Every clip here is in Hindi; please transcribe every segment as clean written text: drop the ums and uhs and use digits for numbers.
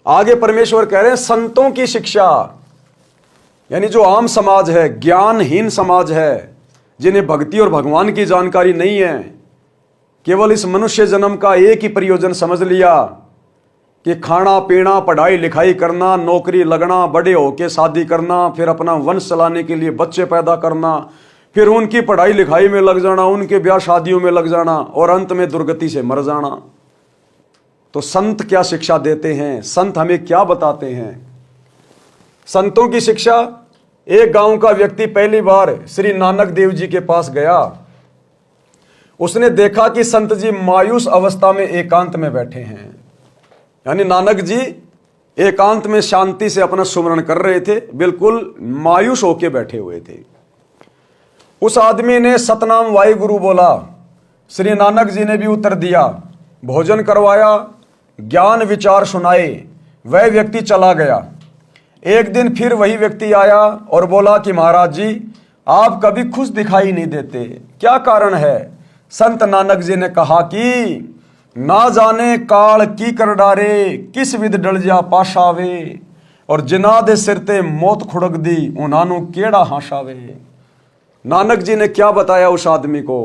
आगे परमेश्वर कह रहे हैं संतों की शिक्षा, यानी जो आम समाज है, ज्ञानहीन समाज है, जिन्हें भक्ति और भगवान की जानकारी नहीं है, केवल इस मनुष्य जन्म का एक ही प्रयोजन समझ लिया कि खाना पीना, पढ़ाई लिखाई करना, नौकरी लगना, बड़े होके शादी करना, फिर अपना वंश चलाने के लिए बच्चे पैदा करना, फिर उनकी पढ़ाई लिखाई में लग जाना, उनके ब्याह शादियों में लग जाना और अंत में दुर्गति से मर जाना। तो संत क्या शिक्षा देते हैं? संत हमें क्या बताते हैं? संतों की शिक्षा, एक गांव का व्यक्ति पहली बार श्री नानक देव जी के पास गया। उसने देखा कि संत जी मायूस अवस्था में एकांत में बैठे हैं, यानी नानक जी एकांत में शांति से अपना सुमरण कर रहे थे, बिल्कुल मायूस होके बैठे हुए थे। उस आदमी ने सतनाम वाहिगुरु बोला। श्री नानक जी ने भी उत्तर दिया, भोजन करवाया, ज्ञान विचार सुनाए, वह व्यक्ति चला गया। एक दिन फिर वही व्यक्ति आया और बोला कि महाराज जी, आप कभी खुश दिखाई नहीं देते, क्या कारण है? संत नानक जी ने कहा कि ना जाने काल की कर डारे, किस विध डल जा पाशावे, और जिना दे सिर ते मौत खुड़क दी, उन्हानू केड़ा हाशावे। नानक जी ने क्या बताया उस आदमी को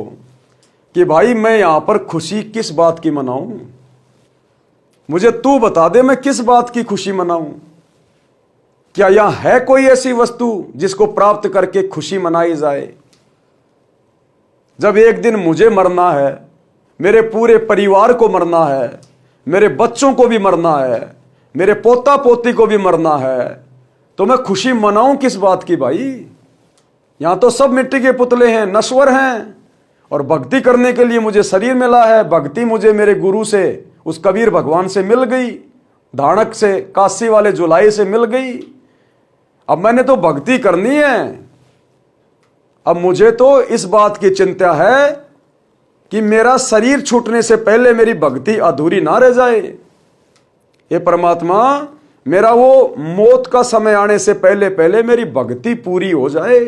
कि भाई मैं यहां पर खुशी किस बात की मनाऊं? मुझे तू बता दे, मैं किस बात की खुशी मनाऊं? क्या यहां है कोई ऐसी वस्तु जिसको प्राप्त करके खुशी मनाई जाए? जब एक दिन मुझे मरना है, मेरे पूरे परिवार को मरना है, मेरे बच्चों को भी मरना है, मेरे पोता पोती को भी मरना है, तो मैं खुशी मनाऊं किस बात की भाई? यहां तो सब मिट्टी के पुतले हैं, नश्वर हैं, और भक्ति करने के लिए मुझे शरीर मिला है। भक्ति मुझे मेरे गुरु से, उस कबीर भगवान से मिल गई, ढाणक से, काशी वाले जुलाई से मिल गई। अब मैंने तो भक्ति करनी है। अब मुझे तो इस बात की चिंता है कि मेरा शरीर छूटने से पहले मेरी भक्ति अधूरी ना रह जाए। ये परमात्मा, मेरा वो मौत का समय आने से पहले पहले मेरी भक्ति पूरी हो जाए।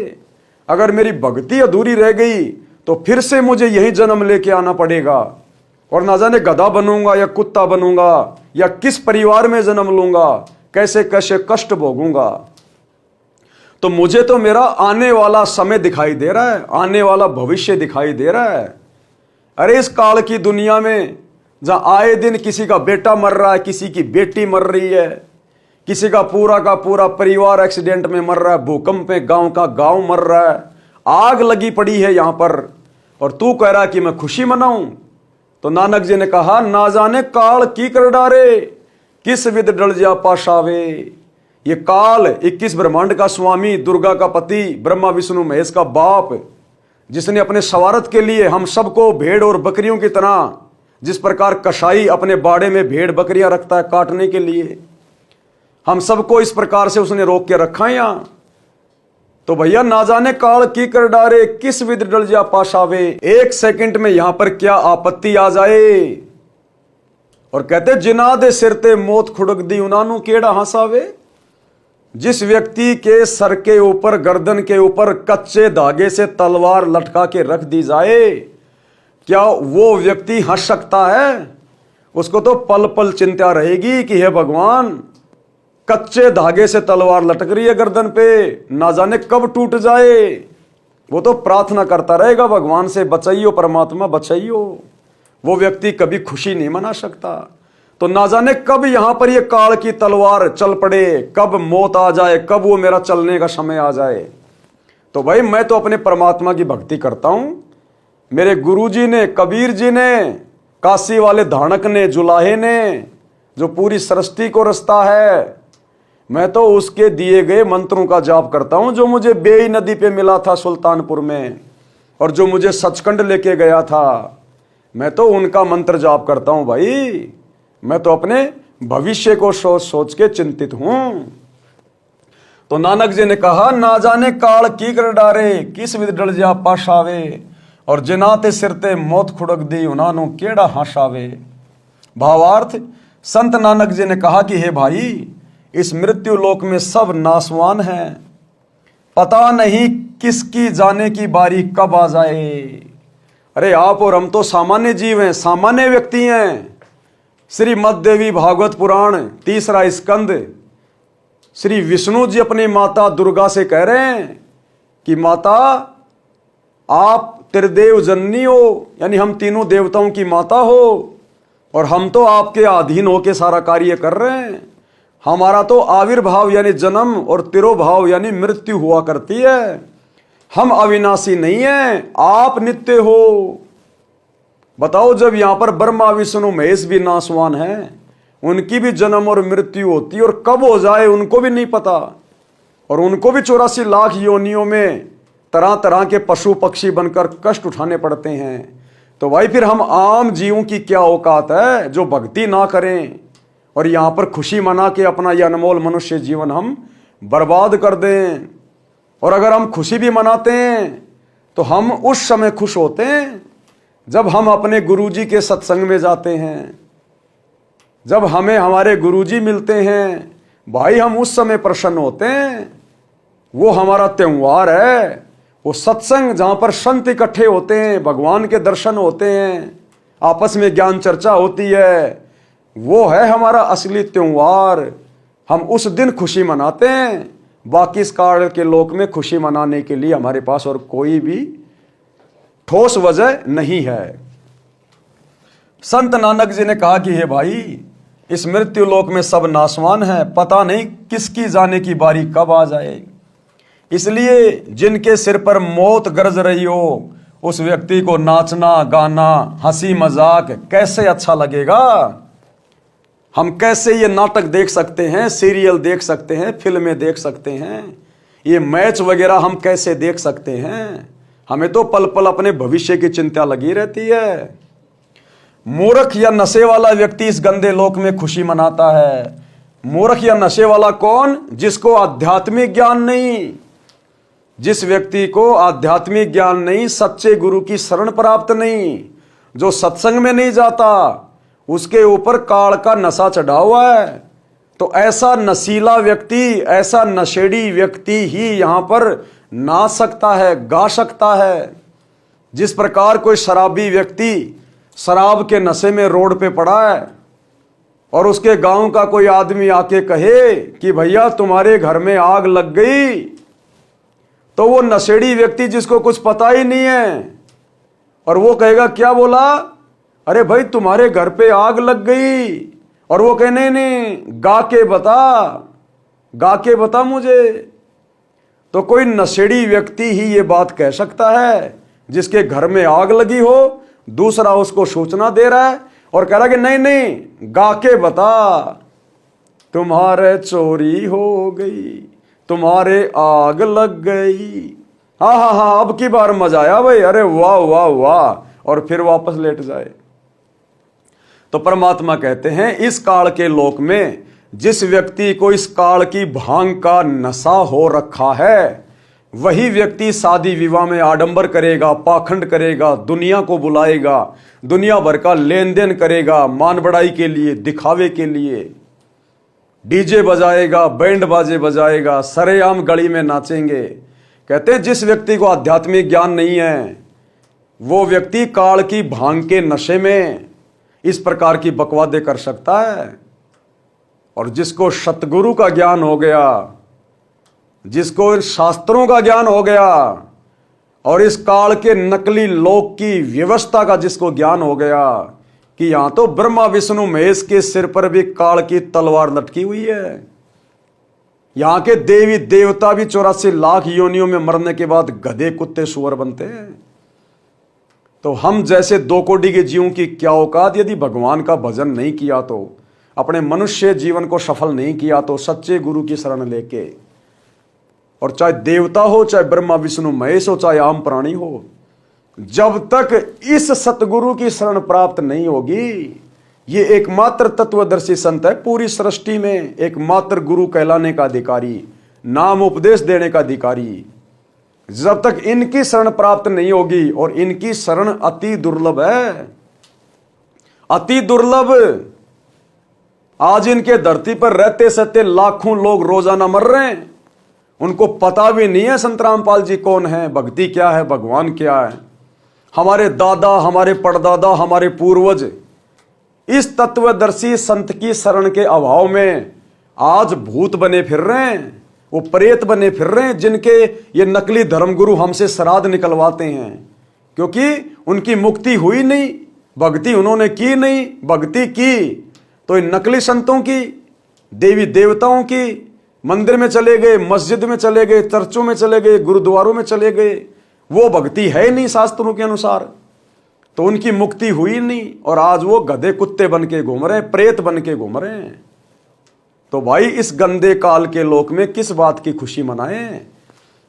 अगर मेरी भक्ति अधूरी रह गई तो फिर से मुझे यही जन्म लेके आना पड़ेगा, और ना जाने गधा बनूंगा या कुत्ता बनूंगा, या किस परिवार में जन्म लूंगा, कैसे कैसे कष्ट भोगूंगा। तो मुझे तो मेरा आने वाला समय दिखाई दे रहा है, आने वाला भविष्य दिखाई दे रहा है। अरे इस काल की दुनिया में जहां आए दिन किसी का बेटा मर रहा है, किसी की बेटी मर रही है, किसी का पूरा परिवार एक्सीडेंट में मर रहा है, भूकंप में गांव का गांव मर रहा है, आग लगी पड़ी है यहां पर, और तू कह रहा है कि मैं खुशी मनाऊं। तो नानक जी ने कहा, ना जाने काल की कर डारे, किस विध डल जा पाशावे। ये काल 21 ब्रह्मांड का स्वामी, दुर्गा का पति, ब्रह्मा विष्णु महेश का बाप, जिसने अपने स्वार्थ के लिए हम सबको भेड़ और बकरियों की तरह, जिस प्रकार कसाई अपने बाड़े में भेड़ बकरियां रखता है काटने के लिए, हम सबको इस प्रकार से उसने रोक के रखा है यहां। तो भैया, ना जाने काल की कर डारे, किस विध डल जा पाशावे। एक सेकंड में यहां पर क्या आपत्ति आ जाए। और कहते, जिना दे सिर ते मौत खुड़क दी, उनानू केड़ा हंसावे। जिस व्यक्ति के सर के ऊपर, गर्दन के ऊपर कच्चे धागे से तलवार लटका के रख दी जाए, क्या वो व्यक्ति हंस सकता है? उसको तो पल पल चिंता रहेगी कि हे भगवान, कच्चे धागे से तलवार लटक रही है गर्दन पे, ना जाने कब टूट जाए। वो तो प्रार्थना करता रहेगा भगवान से, बचाइयो परमात्मा बचाइयो। वो व्यक्ति कभी खुशी नहीं मना सकता। तो ना जाने कब यहां पर ये काल की तलवार चल पड़े, कब मौत आ जाए, कब वो मेरा चलने का समय आ जाए। तो भाई, मैं तो अपने परमात्मा की भक्ति करता हूं। मेरे गुरुजी ने, कबीर जी ने, काशी वाले ढाणक ने, जुलाहे ने, जो पूरी सृष्टि को रचता है, मैं तो उसके दिए गए मंत्रों का जाप करता हूं, जो मुझे बेई नदी पे मिला था सुल्तानपुर में, और जो मुझे सचखंड लेके गया था। मैं तो उनका मंत्र जाप करता हूं भाई। मैं तो अपने भविष्य को सोच सोच के चिंतित हूं। तो नानक जी ने कहा, ना जाने काल की कर डारे, किस विध डल जा पाशावे, और जिनाते सिरते मौत खुड़क दी, उनानू केड़ा हाशावे। भावार्थ, संत नानक जी ने कहा कि हे भाई, इस मृत्यु लोक में सब नासवान हैं, पता नहीं किसकी जाने की बारी कब आ जाए। अरे आप और हम तो सामान्य जीव हैं, सामान्य व्यक्ति हैं, श्रीमद् देवी भागवत पुराण 3रा स्कंद, श्री विष्णु जी अपनी माता दुर्गा से कह रहे हैं कि माता आप त्रिदेव जननी हो, यानी हम तीनों देवताओं की माता हो, और हम तो आपके अधीन होके सारा कार्य कर रहे हैं। हमारा तो आविर्भाव यानी जन्म और तिरोभाव यानी मृत्यु हुआ करती है। हम अविनाशी नहीं हैं, आप नित्य हो। बताओ, जब यहां पर ब्रह्मा विष्णु महेश भी नाशवान हैं, उनकी भी जन्म और मृत्यु होती है, और कब हो जाए उनको भी नहीं पता, और उनको भी 84 लाख योनियों में तरह तरह के पशु पक्षी बनकर कष्ट उठाने पड़ते हैं। तो भाई फिर हम आम जीवों की क्या औकात है जो भक्ति ना करें और यहां पर खुशी मना के अपना यह अनमोल मनुष्य जीवन हम बर्बाद कर दें। और अगर हम खुशी भी मनाते हैं तो हम उस समय खुश होते हैं जब हम अपने गुरुजी के सत्संग में जाते हैं, जब हमें हमारे गुरुजी मिलते हैं, भाई हम उस समय प्रसन्न होते हैं। वो हमारा त्योहार है, वो सत्संग जहां पर संत इकट्ठे होते हैं, भगवान के दर्शन होते हैं, आपस में ज्ञान चर्चा होती है, वो है हमारा असली त्योहार। हम उस दिन खुशी मनाते हैं। बाकी इस काल के लोक में खुशी मनाने के लिए हमारे पास और कोई भी ठोस वजह नहीं है। संत नानक जी ने कहा कि हे भाई, इस मृत्यु लोक में सब नाशवान है, पता नहीं किसकी जाने की बारी कब आ जाए। इसलिए जिनके सिर पर मौत गरज रही हो, उस व्यक्ति को नाचना गाना हंसी मजाक कैसे अच्छा लगेगा। हम कैसे ये नाटक देख सकते हैं, सीरियल देख सकते हैं, फिल्में देख सकते हैं, ये मैच वगैरह हम कैसे देख सकते हैं। हमें तो पल पल अपने भविष्य की चिंता लगी रहती है। मूर्ख या नशे वाला व्यक्ति इस गंदे लोक में खुशी मनाता है। मूर्ख या नशे वाला कौन? जिसको आध्यात्मिक ज्ञान नहीं, जिस व्यक्ति को आध्यात्मिक ज्ञान नहीं, सच्चे गुरु की शरण प्राप्त नहीं, जो सत्संग में नहीं जाता, उसके ऊपर काल का नशा चढ़ा हुआ है। तो ऐसा नशीला व्यक्ति, ऐसा नशेड़ी व्यक्ति ही यहां पर नाच सकता है, गा सकता है। जिस प्रकार कोई शराबी व्यक्ति शराब के नशे में रोड पे पड़ा है और उसके गांव का कोई आदमी आके कहे कि भैया तुम्हारे घर में आग लग गई, तो वो नशेड़ी व्यक्ति जिसको कुछ पता ही नहीं है, और वो कहेगा क्या बोला, अरे भाई तुम्हारे घर पे आग लग गई, और वो कहे नहीं नहीं गा के बता मुझे। तो कोई नशेड़ी व्यक्ति ही ये बात कह सकता है जिसके घर में आग लगी हो, दूसरा उसको सूचना दे रहा है और कह रहा है कि नहीं नहीं गा के बता, तुम्हारे चोरी हो गई, तुम्हारे आग लग गई। हाँ हाँ हाँ, अब की बार मजा आया भाई, अरे वाह वाह वाह, और फिर वापस लेट जाए। तो परमात्मा कहते हैं इस काल के लोक में जिस व्यक्ति को इस काल की भांग का नशा हो रखा है, वही व्यक्ति शादी विवाह में आडंबर करेगा, पाखंड करेगा, दुनिया को बुलाएगा, दुनिया भर का लेन देन करेगा, मान बढ़ाई के लिए, दिखावे के लिए, डीजे बजाएगा, बैंड बाजे बजाएगा, सरेआम गली में नाचेंगे। कहते हैं जिस व्यक्ति को आध्यात्मिक ज्ञान नहीं है, वो व्यक्ति काल की भांग के नशे में इस प्रकार की बकवादे कर सकता है। और जिसको सतगुरु का ज्ञान हो गया, जिसको शास्त्रों का ज्ञान हो गया, और इस काल के नकली लोक की व्यवस्था का जिसको ज्ञान हो गया कि यहां तो ब्रह्मा विष्णु महेश के सिर पर भी काल की तलवार लटकी हुई है, यहां के देवी देवता भी 84 लाख योनियों में मरने के बाद गधे कुत्ते सुअर बनते हैं। तो हम जैसे 2 कोटि के जीवों की क्या औकात, यदि भगवान का भजन नहीं किया तो, अपने मनुष्य जीवन को सफल नहीं किया तो, सच्चे गुरु की शरण लेके, और चाहे देवता हो, चाहे ब्रह्मा विष्णु महेश हो, चाहे आम प्राणी हो, जब तक इस सतगुरु की शरण प्राप्त नहीं होगी, ये एकमात्र तत्वदर्शी संत है पूरी सृष्टि में, एकमात्र गुरु कहलाने का अधिकारी, नाम उपदेश देने का अधिकारी। जब तक इनकी शरण प्राप्त नहीं होगी, और इनकी शरण अति दुर्लभ है, अति दुर्लभ। आज इनके धरती पर रहते सहते लाखों लोग रोजाना मर रहे हैं, उनको पता भी नहीं है संत रामपाल जी कौन है, भक्ति क्या है, भगवान क्या है। हमारे दादा, हमारे परदादा, हमारे पूर्वज इस तत्वदर्शी संत की शरण के अभाव में आज भूत बने फिर रहे हैं, वो प्रेत बने फिर रहे हैं, जिनके ये नकली धर्मगुरु हमसे श्राद्ध निकलवाते हैं, क्योंकि उनकी मुक्ति हुई नहीं, भक्ति उन्होंने की नहीं। भक्ति की तो इन नकली संतों की, देवी देवताओं की, मंदिर में चले गए, मस्जिद में चले गए, चर्चों में चले गए, गुरुद्वारों में चले गए, वो भक्ति है नहीं शास्त्रों के अनुसार, तो उनकी मुक्ति हुई नहीं, और आज वो गधे कुत्ते बन के घूम रहे हैं, प्रेत बन के घूम रहे हैं। तो भाई इस गंदे काल के लोक में किस बात की खुशी मनाएं?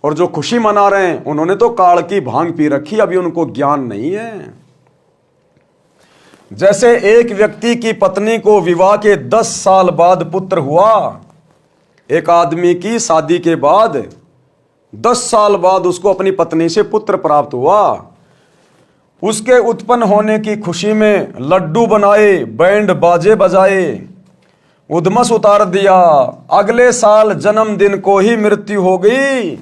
और जो खुशी मना रहे हैं उन्होंने तो काल की भांग पी रखी, अभी उनको ज्ञान नहीं है। जैसे एक व्यक्ति की पत्नी को विवाह के 10 साल बाद पुत्र हुआ, एक आदमी की शादी के बाद 10 साल बाद उसको अपनी पत्नी से पुत्र प्राप्त हुआ। उसके उत्पन्न होने की खुशी में लड्डू बनाए, बैंड बाजे बजाए, उधमस उतार दिया। अगले साल जन्मदिन को ही मृत्यु हो गई,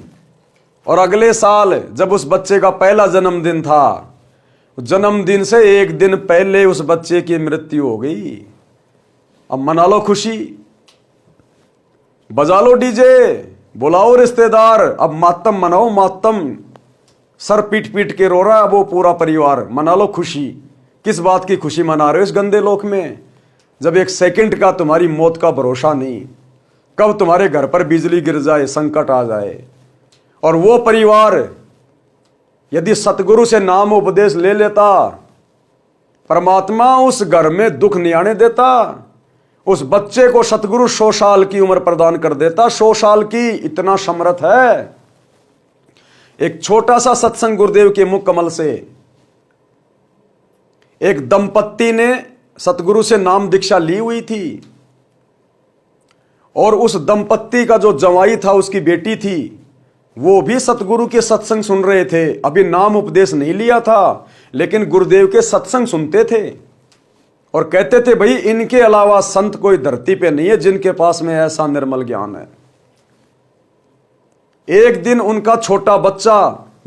और अगले साल जब उस बच्चे का पहला जन्मदिन था, जन्मदिन से एक दिन पहले उस बच्चे की मृत्यु हो गई। अब मना लो खुशी, बजा लो डीजे, बुलाओ रिश्तेदार, अब मातम मनाओ मातम। सर पीट पीट के रो रहा है वो पूरा परिवार, मना लो खुशी। किस बात की खुशी मना रहे हो इस गंदे लोक में, जब एक सेकंड का तुम्हारी मौत का भरोसा नहीं, कब तुम्हारे घर पर बिजली गिर जाए, संकट आ जाए। और वो परिवार यदि सतगुरु से नाम उपदेश ले लेता, परमात्मा उस घर में दुख नहीं आने देता। उस बच्चे को सतगुरु 100 साल की उम्र प्रदान कर देता, 100 साल की, इतना समर्थ है। एक छोटा सा सत्संग गुरुदेव के मुख कमल से, एक दंपत्ति ने सतगुरु से नाम दीक्षा ली हुई थी, और उस दंपत्ति का जो जवाई था, उसकी बेटी थी, वो भी सतगुरु के सत्संग सुन रहे थे। अभी नाम उपदेश नहीं लिया था, लेकिन गुरुदेव के सत्संग सुनते थे और कहते थे भाई इनके अलावा संत कोई धरती पे नहीं है जिनके पास में ऐसा निर्मल ज्ञान है। एक दिन उनका छोटा बच्चा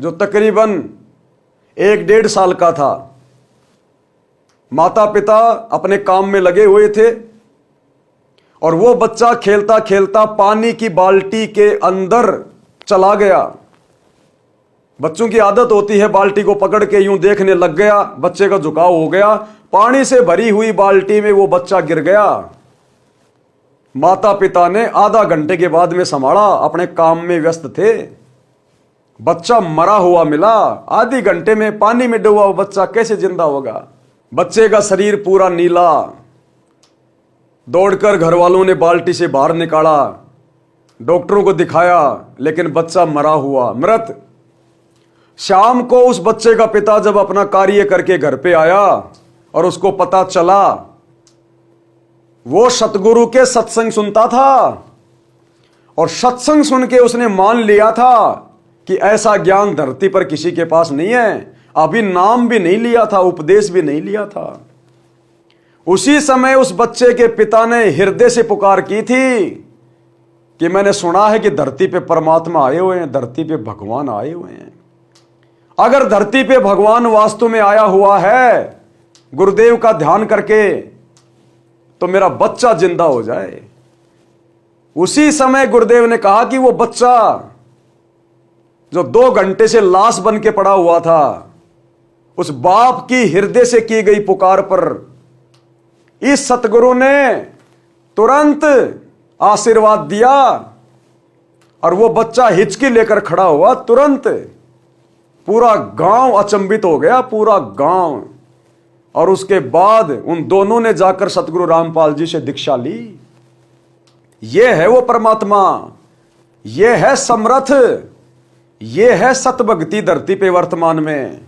जो तकरीबन 1-1.5 साल का था, माता पिता अपने काम में लगे हुए थे, और वो बच्चा खेलता खेलता पानी की बाल्टी के अंदर चला गया। बच्चों की आदत होती है बाल्टी को पकड़ के यूं देखने लग गया, बच्चे का झुकाव हो गया, पानी से भरी हुई बाल्टी में वो बच्चा गिर गया। माता पिता ने आधा घंटे के बाद में संभाला, अपने काम में व्यस्त थे। बच्चा मरा हुआ मिला, आधे घंटे में पानी में डूबा हुआ बच्चा कैसे जिंदा होगा? बच्चे का शरीर पूरा नीला। दौड़कर घर वालों ने बाल्टी से बाहर निकाला, डॉक्टरों को दिखाया, लेकिन बच्चा मरा हुआ, मृत। शाम को उस बच्चे का पिता जब अपना कार्य करके घर पे आया और उसको पता चला, वो सतगुरु के सत्संग सुनता था, और सत्संग सुन के उसने मान लिया था कि ऐसा ज्ञान धरती पर किसी के पास नहीं है। अभी नाम भी नहीं लिया था, उपदेश भी नहीं लिया था। उसी समय उस बच्चे के पिता ने हृदय से पुकार की थी कि मैंने सुना है कि धरती पे परमात्मा आए हुए हैं, धरती पे भगवान आए हुए हैं। अगर धरती पे भगवान वास्तव में आया हुआ है गुरुदेव का ध्यान करके, तो मेरा बच्चा जिंदा हो जाए। उसी समय गुरुदेव ने कहा कि वो बच्चा जो 2 घंटे से लाश बन के पड़ा हुआ था, उस बाप की हृदय से की गई पुकार पर इस सतगुरु ने तुरंत आशीर्वाद दिया, और वो बच्चा हिचकी लेकर खड़ा हुआ। तुरंत पूरा गांव अचंभित हो गया, पूरा गांव। और उसके बाद उन दोनों ने जाकर सतगुरु रामपाल जी से दीक्षा ली। ये है वो परमात्मा, ये है समर्थ, ये है सतभक्ति धरती पे वर्तमान में।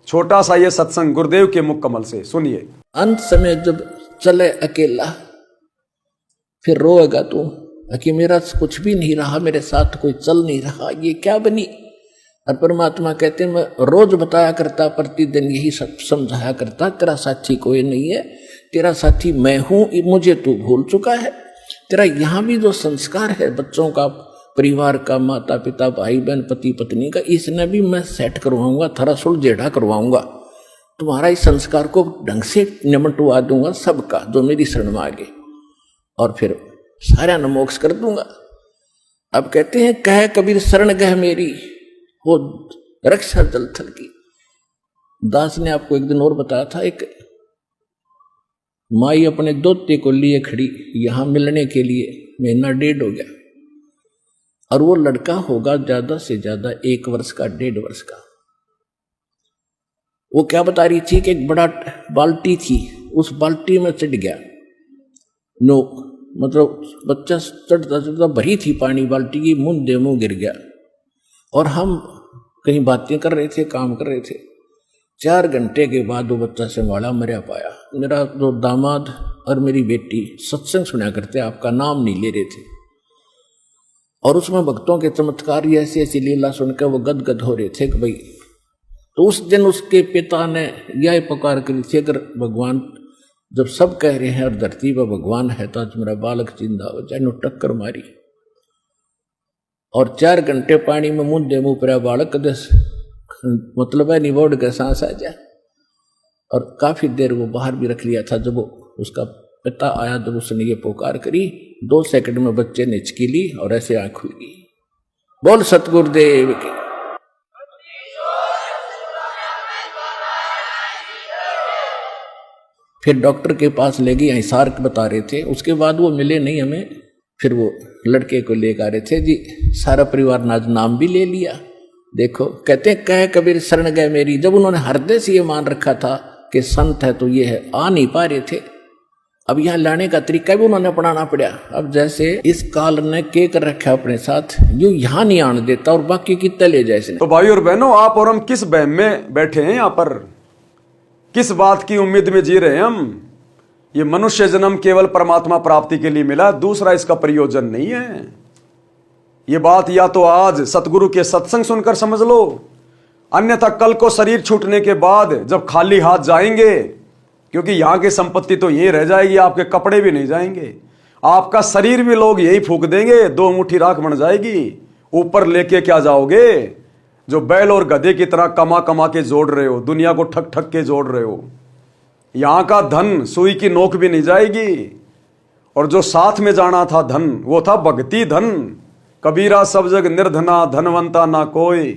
छोटा सा ये सत्संग गुरुदेव के मुख कमल से सुनिए। अंत समय जब चले अकेला, फिर रोएगा तू कि मेरा कुछ भी नहीं रहा, मेरे साथ कोई चल नहीं रहा, ये क्या बनी। और परमात्मा कहते हैं मैं रोज बताया करता, प्रतिदिन यही सब समझाया करता, तेरा साथी कोई नहीं है, तेरा साथी मैं हूं, मुझे तू भूल चुका है। तेरा यहाँ भी जो संस्कार है बच्चों का, परिवार का, माता पिता, भाई बहन, पति पत्नी का, इसने भी मैं सेट करवाऊंगा, थोड़ा सुलझेड़ा करवाऊंगा। तुम्हारा इस संस्कार को ढंग से निमटवा दूंगा सबका जो मेरी शरण में आगे, और फिर सारा न मोक्ष कर दूंगा। अब कहते हैं कह कबीर शरण गह मेरी हो रक्षा जल थल की। दास ने आपको एक दिन और बताया था, एक माई अपने दोते को लिए खड़ी यहां मिलने के लिए, महीना 1.5 हो गया, और वो लड़का होगा ज्यादा से ज्यादा 1 वर्ष का 1.5 वर्ष का। वो क्या बता रही थी कि एक बड़ा बाल्टी थी, उस बाल्टी में चढ़ गया, नो मतलब बच्चा चढ़ता चढ़ता भरी थी पानी बाल्टी की, मुंह दे मुंह गिर गया। और हम कहीं बातें कर रहे थे, काम कर रहे थे। 4 घंटे के बाद वो बच्चा संभाला, मरा पाया। मेरा जो दामाद और मेरी बेटी सत्संग सुना करते, आपका नाम नहीं ले रहे थे, और उसमें भक्तों के चमत्कार ऐसी ऐसी लीला सुनकर वो गदगद हो रहे थे कि भाई। तो उस दिन उसके पिता ने यह पुकार करी थी, अगर भगवान जब सब कह रहे हैं और धरती पर भगवान है तो आज मेरा बालक जिंदा हो जाए। नो टक्कर मारी और 4 घंटे पानी में मुंह दे मुंह पर बालक दस मतलब है निबोड़ के सांस आ जाए। और काफी देर वो बाहर भी रख लिया था। जब वो उसका पिता आया, जब उसने ये पुकार करी, 2 सेकंड में बच्चे ने हिचकी ली और ऐसे आंख खुली। बोल सतगुरुदेव की। फिर डॉक्टर के पास ले गई, हिसार बता रहे थे। उसके बाद वो मिले नहीं हमें। फिर वो लड़के को लेकर आ रहे थे जी, सारा परिवार ने आज नाम भी ले लिया। देखो कहते हैं कह कबीर शरण गए मेरी। जब उन्होंने हृदय से ये मान रखा था कि संत है तो ये है, आ नहीं पा रहे थे। अब यहाँ लाने का तरीका भी उन्होंने अपनाना पड़ा। अब जैसे इस काल ने के कर रखा अपने साथ, यूं यहाँ नहीं आने देता और बाकी कितना ले जाए इसने। तो भाई और बहनों, आप और हम किस बहम में बैठे हैं यहाँ पर? किस बात की उम्मीद में जी रहे हैं हम? ये मनुष्य जन्म केवल परमात्मा प्राप्ति के लिए मिला, दूसरा इसका प्रयोजन नहीं है। ये बात या तो आज सतगुरु के सत्संग सुनकर समझ लो, अन्यथा कल को शरीर छूटने के बाद जब खाली हाथ जाएंगे, क्योंकि यहाँ की संपत्ति तो यही रह जाएगी, आपके कपड़े भी नहीं जाएंगे, आपका शरीर भी लोग यही फूंक देंगे, 2 मुट्ठी राख बन जाएगी। ऊपर लेके क्या जाओगे? जो बैल और गधे की तरह कमा कमा के जोड़ रहे हो, दुनिया को ठक ठक के जोड़ रहे हो। यहाँ का धन सुई की नोक भी नहीं जाएगी। और जो साथ में जाना था धन, वो था भक्ति धन। कबीरा सब जग निर्धना, धनवंता ना कोई।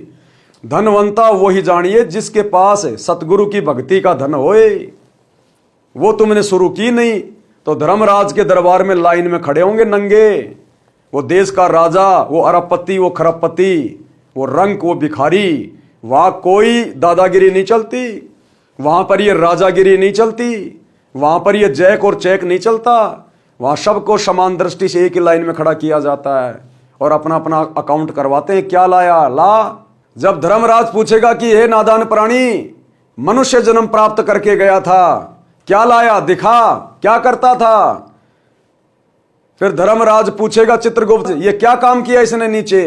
धनवंता वही जानिए जिसके पास सतगुरु की भक्ति का धन होए। वो तुमने शुरू की नहीं तो धर्मराज के दरबार में लाइन में खड़े होंगे नंगे। वो देश का राजा, वो अरबपति, वो खरबपति, वो रंक, वो भिखारी, वहां कोई दादागिरी नहीं चलती, वहां पर ये राजागिरी नहीं चलती, वहां पर ये जैक और चैक नहीं चलता। वहां सबको समान दृष्टि से एक ही लाइन में खड़ा किया जाता है और अपना अपना अकाउंट करवाते हैं। क्या लाया? ला। जब धर्मराज पूछेगा कि हे नादान प्राणी, मनुष्य जन्म प्राप्त करके गया था, क्या लाया? दिखा, क्या करता था? फिर धर्मराज पूछेगा चित्रगुप्त, ये क्या काम किया इसने नीचे?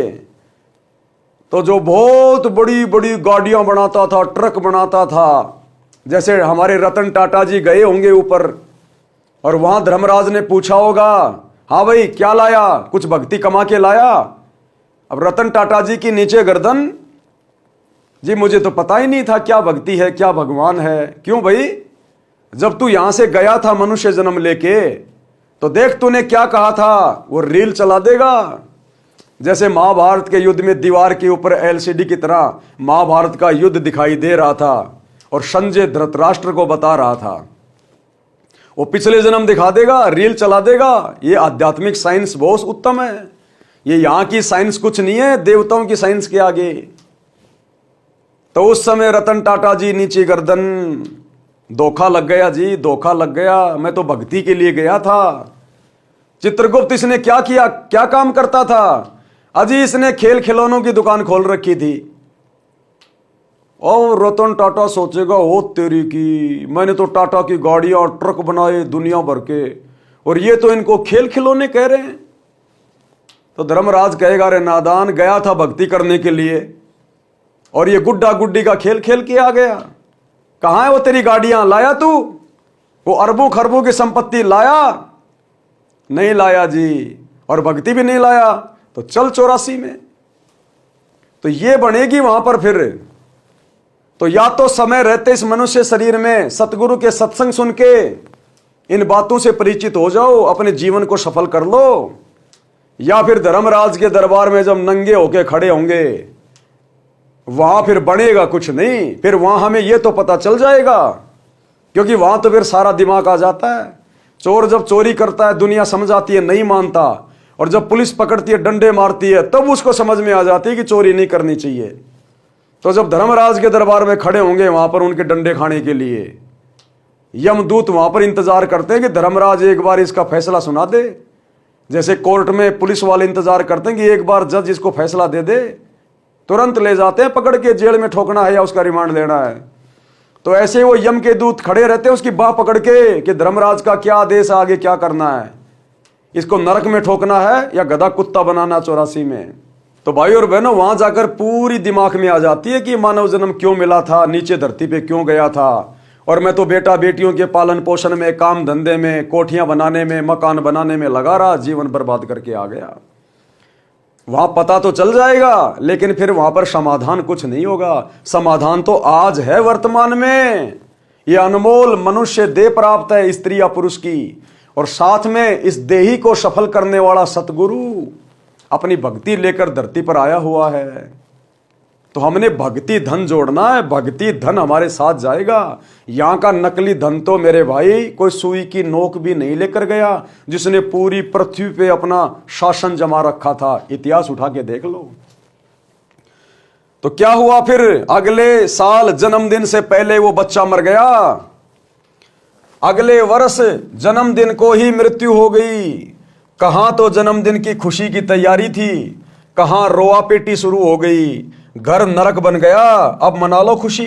तो जो बहुत बड़ी बड़ी गाड़ियां बनाता था, ट्रक बनाता था, जैसे हमारे रतन टाटा जी गए होंगे ऊपर, और वहां धर्मराज ने पूछा होगा, हाँ भाई क्या लाया? कुछ भक्ति कमा के लाया? अब रतन टाटा जी की नीचे गर्दन, जी मुझे तो पता ही नहीं था क्या भक्ति है, क्या भगवान है। क्यों भाई? जब तू यहां से गया था मनुष्य जन्म लेके, तो देख तूने क्या कहा था, वो रील चला देगा। जैसे महाभारत के युद्ध में दीवार के ऊपर एलसीडी की तरह महाभारत का युद्ध दिखाई दे रहा था और संजय धृतराष्ट्र को बता रहा था, वो पिछले जन्म दिखा देगा, रील चला देगा। ये आध्यात्मिक साइंस बहुत उत्तम है। ये यहां की साइंस कुछ नहीं है देवताओं की साइंस के आगे। तो उस समय रतन टाटा जी नीचे गर्दन, धोखा लग गया जी, धोखा लग गया, मैं तो भक्ति के लिए गया था। चित्रगुप्त इसने क्या किया, क्या काम करता था? अजी इसने खेल खिलौनों की दुकान खोल रखी थी। और रतन टाटा सोचेगा, ओ तेरी की, मैंने तो टाटा की गाड़ियां और ट्रक बनाए दुनिया भर के, और ये तो इनको खेल खिलौने कह रहे हैं। तो धर्मराज कहेगा, रे नादान, गया था भक्ति करने के लिए और ये गुड्डा गुड्डी का खेल खेल के आ गया। कहां है वो तेरी गाड़ियां? लाया तू? वो अरबों खरबों की संपत्ति लाया? नहीं लाया जी। और भक्ति भी नहीं लाया, तो चल 84 में। तो ये बनेगी वहां पर फिर तो या तो समय रहते इस मनुष्य शरीर में सतगुरु के सत्संग सुन के इन बातों से परिचित हो जाओ, अपने जीवन को सफल कर लो, या फिर धर्मराज के दरबार में जब नंगे होके खड़े होंगे वहां फिर बनेगा कुछ नहीं। फिर वहां हमें यह तो पता चल जाएगा, क्योंकि वहां तो फिर सारा दिमाग आ जाता है। चोर जब चोरी करता है दुनिया समझ आती है नहीं मानता, और जब पुलिस पकड़ती है डंडे मारती है तब उसको समझ में आ जाती है कि चोरी नहीं करनी चाहिए। तो जब धर्मराज के दरबार में खड़े होंगे वहां पर उनके डंडे खाने के लिए यमदूत वहां पर इंतजार करते हैं कि धर्मराज एक बार इसका फैसला सुना दे। जैसे कोर्ट में पुलिस वाले इंतजार करते हैं कि एक बार जज इसको फैसला दे दे, तुरंत ले जाते हैं पकड़ के, जेल में ठोकना है या उसका रिमांड लेना है। तो ऐसे वो यम के दूत खड़े रहते हैं उसकी बाह पकड़ के कि धर्मराज का क्या आदेश, आगे क्या करना है, इसको नरक में ठोकना है या गधा कुत्ता बनाना 84 में। तो भाई और बहनों वहां जाकर पूरी दिमाग में आ जाती है कि मानव जन्म क्यों मिला था, नीचे धरती पे क्यों गया था, और मैं तो बेटा बेटियों के पालन पोषण में, काम धंधे में, कोठियां बनाने में, मकान बनाने में लगा रहा, जीवन बर्बाद करके आ गया। वहां पता तो चल जाएगा, लेकिन फिर वहां पर समाधान कुछ नहीं होगा। समाधान तो आज है वर्तमान में। ये अनमोल मनुष्य देह प्राप्त है स्त्री या पुरुष की, और साथ में इस देही को सफल करने वाला सतगुरु अपनी भक्ति लेकर धरती पर आया हुआ है। तो हमने भक्ति धन जोड़ना है, भक्ति धन हमारे साथ जाएगा। यहां का नकली धन तो मेरे भाई कोई सुई की नोक भी नहीं लेकर गया, जिसने पूरी पृथ्वी पे अपना शासन जमा रखा था। इतिहास उठा के देख लो। तो क्या हुआ फिर, अगले साल जन्मदिन से पहले वो बच्चा मर गया, अगले वर्ष जन्मदिन को ही मृत्यु हो गई। कहां तो जन्मदिन की खुशी की तैयारी थी, कहां रोआ पेटी शुरू हो गई, घर नरक बन गया। अब मना लो खुशी।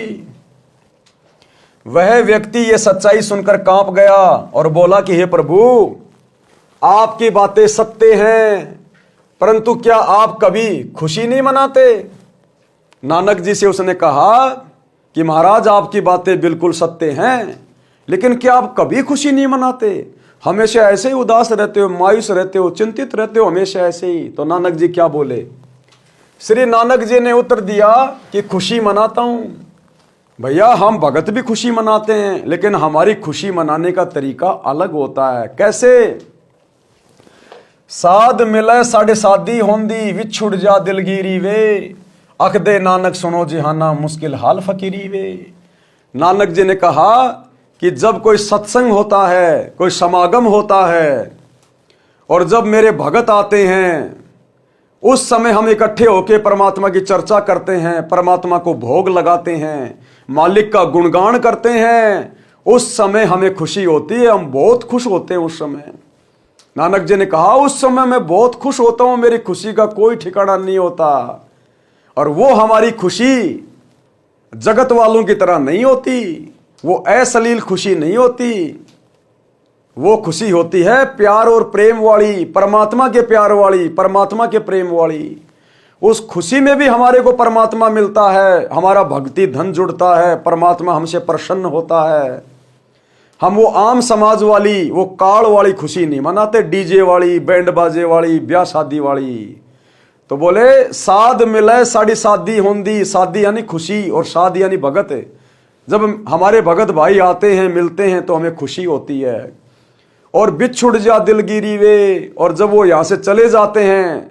वह व्यक्ति ये सच्चाई सुनकर कांप गया और बोला कि हे प्रभु, आपकी बातें सत्य हैं, परंतु क्या आप कभी खुशी नहीं मनाते? नानक जी से उसने कहा कि महाराज आपकी बातें बिल्कुल सत्य हैं, लेकिन क्या आप कभी खुशी नहीं मनाते? हमेशा ऐसे ही उदास रहते हो, मायूस रहते हो, चिंतित रहते हो, हमेशा ऐसे ही। तो नानक जी क्या बोले? श्री नानक जी ने उत्तर दिया कि खुशी मनाता हूं भैया, हम भगत भी खुशी मनाते हैं, लेकिन हमारी खुशी मनाने का तरीका अलग होता है। कैसे? साध मिले साढ़े सादी होंदी, विछुड़ जा दिलगिरी वे, अख दे नानक सुनो जिहाना, मुश्किल हाल फकीरी वे। नानक जी ने कहा कि जब कोई सत्संग होता है, कोई समागम होता है, और जब मेरे भगत आते हैं, उस समय हम इकट्ठे होकर परमात्मा की चर्चा करते हैं, परमात्मा को भोग लगाते हैं, मालिक का गुणगान करते हैं, उस समय हमें खुशी होती है, हम बहुत खुश होते हैं उस समय। नानक जी ने कहा उस समय मैं बहुत खुश होता हूं, मेरी खुशी का कोई ठिकाना नहीं होता। और वो हमारी खुशी जगत वालों की तरह नहीं होती, वो अश्लील खुशी नहीं होती, वो खुशी होती है प्यार और प्रेम वाली, परमात्मा के प्यार वाली, परमात्मा के प्रेम वाली। उस खुशी में भी हमारे को परमात्मा मिलता है, हमारा भक्ति धन जुड़ता है, परमात्मा हमसे प्रसन्न होता है। हम वो आम समाज वाली, वो काल वाली खुशी नहीं मनाते, डीजे वाली, बैंड बाजे वाली, ब्याह शादी वाली। तो बोले साध मिले साड़ी शादी होंदी, शादी यानी खुशी और शाद यानी भगत। जब हमारे भगत भाई आते हैं, मिलते हैं, तो हमें खुशी होती है। और बिछुड़ जा दिलगिरी वे, और जब वो यहां से चले जाते हैं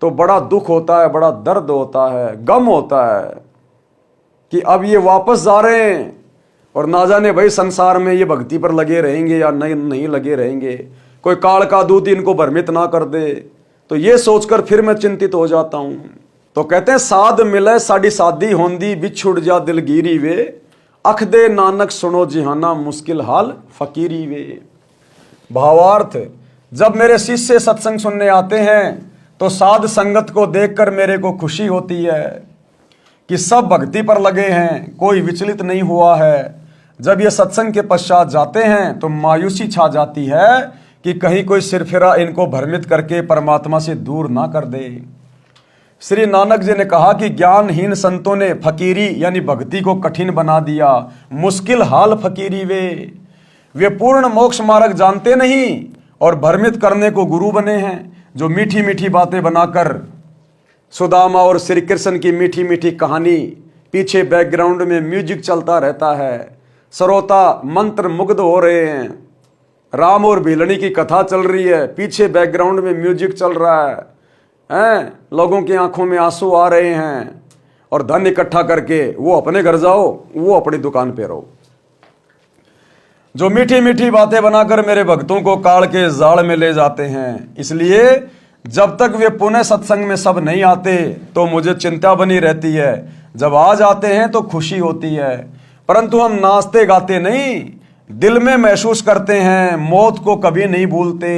तो बड़ा दुख होता है, बड़ा दर्द होता है, गम होता है कि अब ये वापस जा रहे हैं, और ना जाने भाई संसार में ये भक्ति पर लगे रहेंगे या नहीं लगे रहेंगे, कोई काल का दूत इनको भ्रमित ना कर दे। तो ये सोचकर फिर मैं चिंतित हो जाता हूं। तो कहते हैं साध मिले साड़ी शादी होंदी, बिछुड़ जा दिलगिरी वे, अख दे नानक सुनो जिहाना, मुश्किल हाल फकीरी वे। भावार्थ, जब मेरे शिष्य सत्संग सुनने आते हैं तो साध संगत को देखकर मेरे को खुशी होती है कि सब भक्ति पर लगे हैं, कोई विचलित नहीं हुआ है। जब ये सत्संग के पश्चात जाते हैं तो मायूसी छा जाती है कि कहीं कोई सिरफिरा इनको भ्रमित करके परमात्मा से दूर ना कर दे। श्री नानक जी ने कहा कि ज्ञानहीन संतों ने फकीरी यानी भक्ति को कठिन बना दिया, मुश्किल हाल फकीरी वे पूर्ण मोक्ष मार्ग जानते नहीं और भ्रमित करने को गुरु बने हैं, जो मीठी मीठी बातें बनाकर सुदामा और श्री कृष्ण की मीठी मीठी कहानी पीछे बैकग्राउंड में म्यूजिक चलता रहता है, श्रोता मंत्र मुग्ध हो रहे हैं, राम और भिलनी की कथा चल रही है, पीछे बैकग्राउंड में म्यूजिक चल रहा है, लोगों की आंखों में आंसू आ रहे हैं, और धन इकट्ठा करके वो अपने घर जाओ, वो अपनी दुकान पे रहो। जो मीठी मीठी बातें बनाकर मेरे भक्तों को काल के जाल में ले जाते हैं, इसलिए जब तक वे पुनः सत्संग में सब नहीं आते तो मुझे चिंता बनी रहती है। जब आ जाते हैं तो खुशी होती है, परंतु हम नाचते गाते नहीं, दिल में महसूस करते हैं, मौत को कभी नहीं भूलते।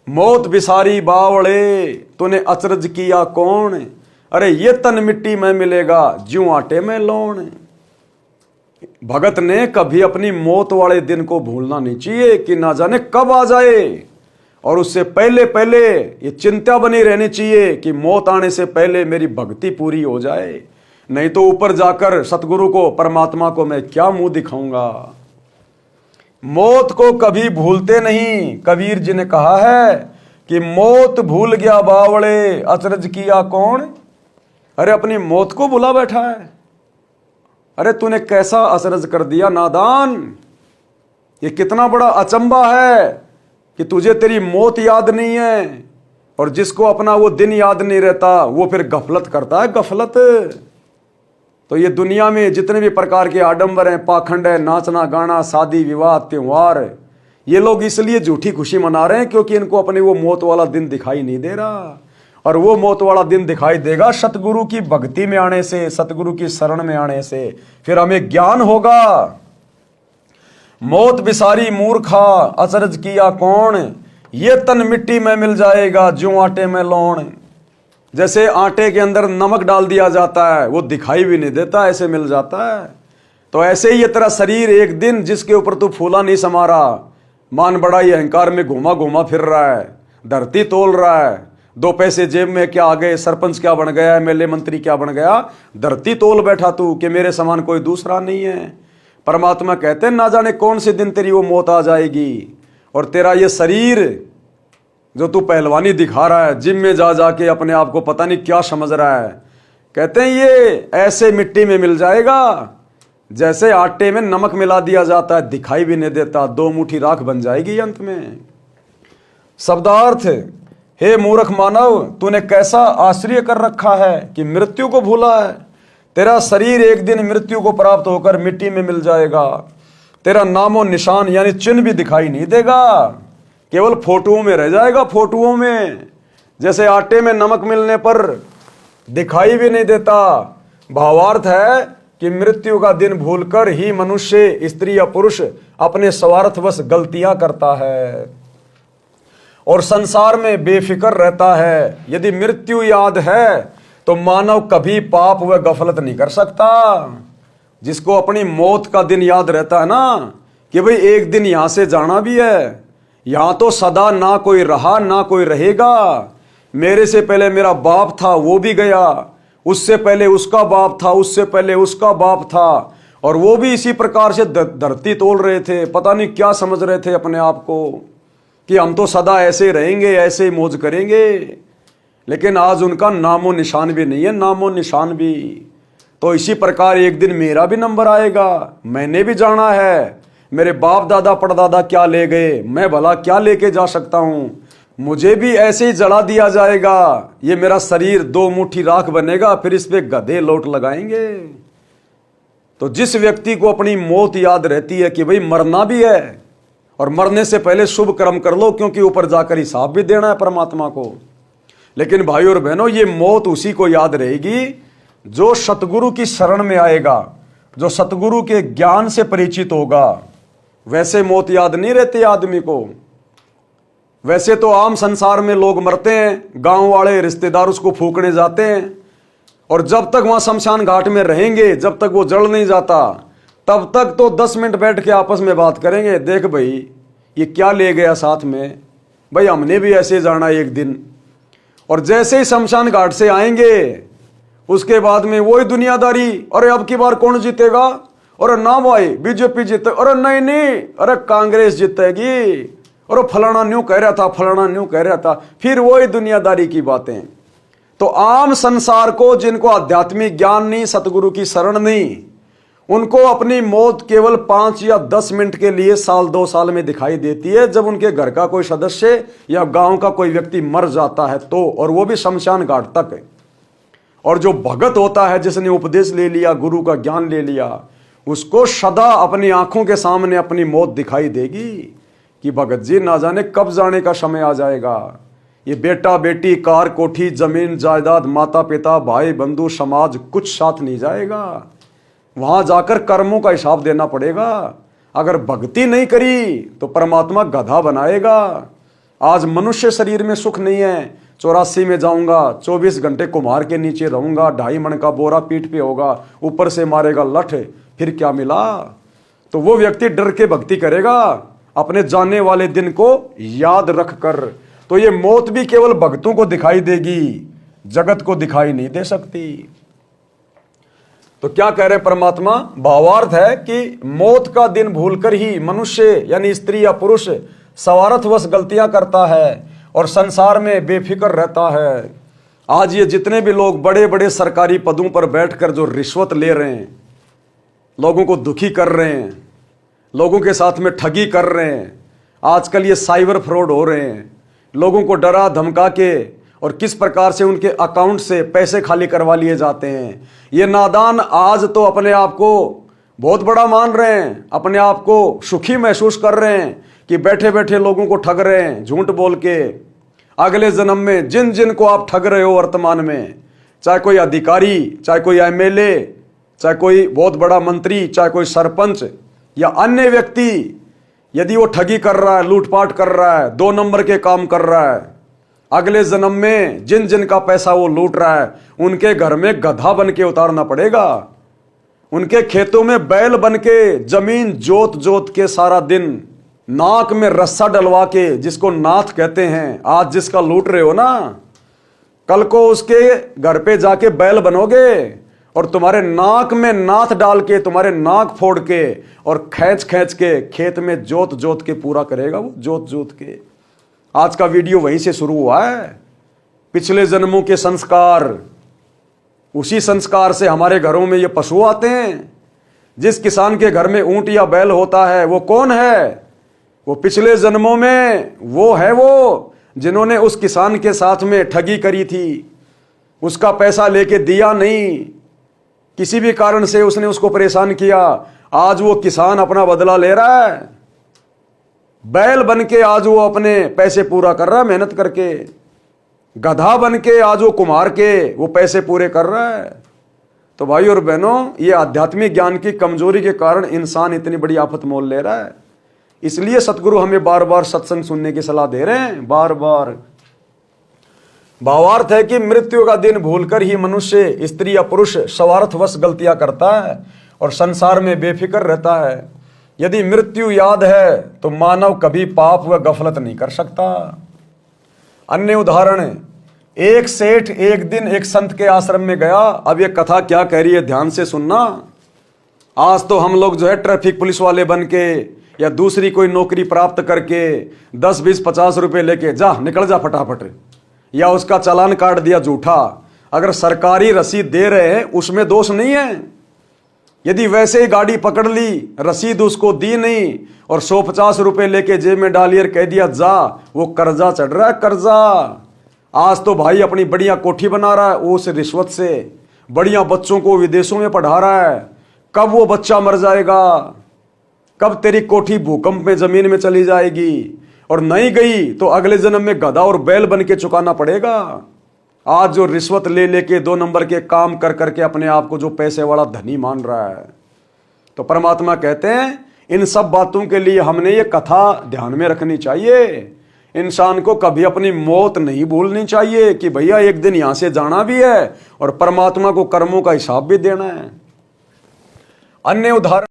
मौत बिसारी बावड़े तूने अचरज किया कौन, अरे ये तन मिट्टी में मिलेगा ज्यों आटे में लौण। भगत ने कभी अपनी मौत वाले दिन को भूलना नहीं चाहिए कि ना जाने कब आ जाए, और उससे पहले पहले ये चिंता बनी रहनी चाहिए कि मौत आने से पहले मेरी भक्ति पूरी हो जाए, नहीं तो ऊपर जाकर सतगुरु को, परमात्मा को मैं क्या मुंह दिखाऊंगा। मौत को कभी भूलते नहीं। कबीर जी ने कहा है कि मौत भूल गया बावड़े अचरज किया कौन, अरे अपनी मौत को भुला बैठा है। अरे तूने कैसा अचरज कर दिया नादान, ये कितना बड़ा अचंबा है कि तुझे तेरी मौत याद नहीं है, और जिसको अपना वो दिन याद नहीं रहता वो फिर गफलत करता है, गफलत। तो ये दुनिया में जितने भी प्रकार के आडंबर हैं, पाखंड है, नाचना गाना, शादी विवाह, त्योहार, ये लोग इसलिए झूठी खुशी मना रहे हैं क्योंकि इनको अपनी वो मौत वाला दिन दिखाई नहीं दे रहा, और वो मौत वाला दिन दिखाई देगा सतगुरु की भक्ति में आने से, सतगुरु की शरण में आने से, फिर हमें ज्ञान होगा। मौत बिसारी मूर्खा अचरज किया कौन, ये तन मिट्टी में मिल जाएगा ज्यों आटे में लौण। जैसे आटे के अंदर नमक डाल दिया जाता है, वो दिखाई भी नहीं देता, ऐसे मिल जाता है। तो ऐसे ही ये तेरा शरीर एक दिन जिसके ऊपर तू फूला नहीं समा रहा, मान बड़ा ही अहंकार में घूमा घूमा फिर रहा है, धरती तोल रहा है, 2 पैसे जेब में क्या आ गए, सरपंच क्या बन गया, एमएलए मंत्री क्या बन गया, धरती तोल बैठा तू कि मेरे समान कोई दूसरा नहीं है। परमात्मा कहते हैं ना जाने कौन से दिन तेरी वो मौत आ जाएगी, और तेरा ये शरीर जो तू पहलवानी दिखा रहा है, जिम में जा जाके अपने आप को पता नहीं क्या समझ रहा है, कहते हैं ये ऐसे मिट्टी में मिल जाएगा जैसे आटे में नमक मिला दिया जाता है, दिखाई भी नहीं देता, 2 मुट्ठी राख बन जाएगी अंत में। शब्दार्थ, हे मूर्ख मानव, तूने कैसा आश्चर्य कर रखा है कि मृत्यु को भूला है। तेरा शरीर एक दिन मृत्यु को प्राप्त होकर मिट्टी में मिल जाएगा, तेरा नामो निशान यानी चिन्ह भी दिखाई नहीं देगा, केवल फोटोओं में रह जाएगा, फोटोओं में, जैसे आटे में नमक मिलने पर दिखाई भी नहीं देता। भावार्थ है कि मृत्यु का दिन भूलकर ही मनुष्य, स्त्री या पुरुष अपने स्वार्थवश गलतियां करता है और संसार में बेफिक्र रहता है। यदि मृत्यु याद है तो मानव कभी पाप व गफलत नहीं कर सकता। जिसको अपनी मौत का दिन याद रहता है ना कि भाई एक दिन यहां से जाना भी है, यहां तो सदा ना कोई रहा ना कोई रहेगा, मेरे से पहले मेरा बाप था वो भी गया, उससे पहले उसका बाप था, उससे पहले उसका बाप था, और वो भी इसी प्रकार से धरती तोल रहे थे, पता नहीं क्या समझ रहे थे अपने आप को कि हम तो सदा ऐसे रहेंगे, ऐसे ही मौज करेंगे। लेकिन आज उनका नामो निशान भी नहीं है, नामो निशान भी। तो इसी प्रकार एक दिन मेरा भी नंबर आएगा, मैंने भी जाना है। मेरे बाप दादा परदादा क्या ले गए, मैं भला क्या लेके जा सकता हूं, मुझे भी ऐसे ही जला दिया जाएगा। ये मेरा शरीर 2 मुट्ठी राख बनेगा, फिर इस पे गधे लोट लगाएंगे। तो जिस व्यक्ति को अपनी मौत याद रहती है कि भाई मरना भी है, और मरने से पहले शुभ कर्म कर लो क्योंकि ऊपर जाकर हिसाब भी देना है परमात्मा को। लेकिन भाई और बहनों, ये मौत उसी को याद रहेगी जो सतगुरु की शरण में आएगा, जो सतगुरु के ज्ञान से परिचित होगा। वैसे मौत याद नहीं रहती आदमी को। वैसे तो आम संसार में लोग मरते हैं, गांव वाले रिश्तेदार उसको फूकने जाते हैं, और जब तक वहां शमशान घाट में रहेंगे, जब तक वो जल नहीं जाता, तब तक तो 10 मिनट बैठ के आपस में बात करेंगे, देख भाई ये क्या ले गया साथ में, भाई हमने भी ऐसे जाना एक दिन। और जैसे ही शमशान घाट से आएंगे उसके बाद में वही दुनियादारी, अरे अब की बार कौन जीतेगा, अरे ना भाई बीजेपी जीते, अरे नहीं नहीं, अरे कांग्रेस जीतेगी, और फलाना न्यू कह रहा था, फलाना न्यू कह रहा था, फिर वही दुनियादारी की बातें। तो आम संसार को, जिनको आध्यात्मिक ज्ञान नहीं, सतगुरु की शरण नहीं, उनको अपनी मौत केवल 5 या 10 मिनट के लिए, साल 2 साल में दिखाई देती है, जब उनके घर का कोई सदस्य या गांव का कोई व्यक्ति मर जाता है तो, और वो भी शमशान घाट तक है। और जो भगत होता है, जिसने उपदेश ले लिया, गुरु का ज्ञान ले लिया, उसको सदा अपनी आंखों के सामने अपनी मौत दिखाई देगी कि भगत जी ना जाने कब जाने का समय आ जाएगा। ये बेटा बेटी, कार कोठी, जमीन जायदाद, माता पिता, भाई बंधु, समाज, कुछ साथ नहीं जाएगा। वहां जाकर कर्मों का हिसाब देना पड़ेगा। अगर भक्ति नहीं करी तो परमात्मा गधा बनाएगा। आज मनुष्य शरीर में सुख नहीं है, 84 में जाऊंगा, 24 घंटे कुम्हार के नीचे रहूंगा, 2.5 मन का बोरा पीठ पे होगा, ऊपर से मारेगा लठ, फिर क्या मिला? तो वो व्यक्ति डर के भक्ति करेगा, अपने जाने वाले दिन को याद रख कर। तो ये मौत भी केवल भक्तों को दिखाई देगी, जगत को दिखाई नहीं दे सकती। तो क्या कह रहे परमात्मा? भावार्थ है कि मौत का दिन भूलकर ही मनुष्य यानी स्त्री या पुरुष स्वार्थवश गलतियां करता है और संसार में बेफिक्र रहता है। आज ये जितने भी लोग बड़े बड़े सरकारी पदों पर बैठकर जो रिश्वत ले रहे हैं, लोगों को दुखी कर रहे हैं, लोगों के साथ में ठगी कर रहे हैं, आजकल ये साइबर फ्रॉड हो रहे हैं, लोगों को डरा धमका के और किस प्रकार से उनके अकाउंट से पैसे खाली करवा लिए जाते हैं। ये नादान आज तो अपने आप को बहुत बड़ा मान रहे हैं, अपने आप को सुखी महसूस कर रहे हैं कि बैठे बैठे लोगों को ठग रहे हैं झूठ बोल के। अगले जन्म में जिन जिन को आप ठग रहे हो वर्तमान में, चाहे कोई अधिकारी, चाहे कोई एमएलए, चाहे कोई बहुत बड़ा मंत्री, चाहे कोई सरपंच या अन्य व्यक्ति, यदि वो ठगी कर रहा है, लूटपाट कर रहा है, 2 नंबर के काम कर रहा है, अगले जन्म में जिन जिन का पैसा वो लूट रहा है, उनके घर में गधा बन के उतारना पड़ेगा। उनके खेतों में बैल बन के, जमीन जोत जोत के सारा दिन, नाक में रस्सा डलवा के, जिसको नाथ कहते हैं, आज जिसका लूट रहे हो ना, कल को उसके घर पे जाके बैल बनोगे और तुम्हारे नाक में नाथ डाल के, तुम्हारे नाक फोड़ के और खींच खींच के खेत में जोत जोत के पूरा करेगा वो, जोत जोत के। आज का वीडियो वहीं से शुरू हुआ है। पिछले जन्मों के संस्कार, उसी संस्कार से हमारे घरों में ये पशु आते हैं। जिस किसान के घर में ऊंट या बैल होता है, वो कौन है? वो पिछले जन्मों में वो है, वो जिन्होंने उस किसान के साथ में ठगी करी थी, उसका पैसा लेके दिया नहीं, किसी भी कारण से उसने उसको परेशान किया। आज वो किसान अपना बदला ले रहा है, बैल बन के आज वो अपने पैसे पूरा कर रहा है मेहनत करके, गधा बन के आज वो कुम्हार के वो पैसे पूरे कर रहा है। तो भाई और बहनों, ये आध्यात्मिक ज्ञान की कमजोरी के कारण इंसान इतनी बड़ी आफत मोल ले रहा है। इसलिए सतगुरु हमें बार बार सत्संग सुनने की सलाह दे रहे हैं, बार बार। भावार्थ है कि मृत्यु का दिन भूलकर ही मनुष्य, स्त्री या पुरुष स्वार्थवश गलतियां करता है और संसार में बेफिक्र रहता है। यदि मृत्यु याद है तो मानव कभी पाप व गफलत नहीं कर सकता। अन्य उदाहरण, एक सेठ एक दिन एक संत के आश्रम में गया। अब ये कथा क्या कह रही है ध्यान से सुनना। आज तो हम लोग जो है ट्रैफिक पुलिस वाले बन के या दूसरी कोई नौकरी प्राप्त करके 10, 20, 50 रुपए लेके जा निकल जा फटाफट, या उसका चालान काट दिया झूठा। अगर सरकारी रसीद दे रहे हैं उसमें दोष नहीं है। यदि वैसे ही गाड़ी पकड़ ली, रसीद उसको दी नहीं और 150 रुपए लेके जेब में डालिए कह दिया जा, वो कर्जा चढ़ रहा है, कर्जा। आज तो भाई अपनी बढ़िया कोठी बना रहा है उस रिश्वत से, बढ़िया बच्चों को विदेशों में पढ़ा रहा है। कब वो बच्चा मर जाएगा, कब तेरी कोठी भूकंप में जमीन में चली जाएगी, और नहीं गई तो अगले जन्म में गधा और बैल बन के चुकाना पड़ेगा। आज जो रिश्वत ले लेके 2 नंबर के काम कर करके अपने आप को जो पैसे वाला धनी मान रहा है, तो परमात्मा कहते हैं इन सब बातों के लिए हमने ये कथा ध्यान में रखनी चाहिए। इंसान को कभी अपनी मौत नहीं भूलनी चाहिए कि भैया एक दिन यहां से जाना भी है और परमात्मा को कर्मों का हिसाब भी देना है। अन्य उदाहरण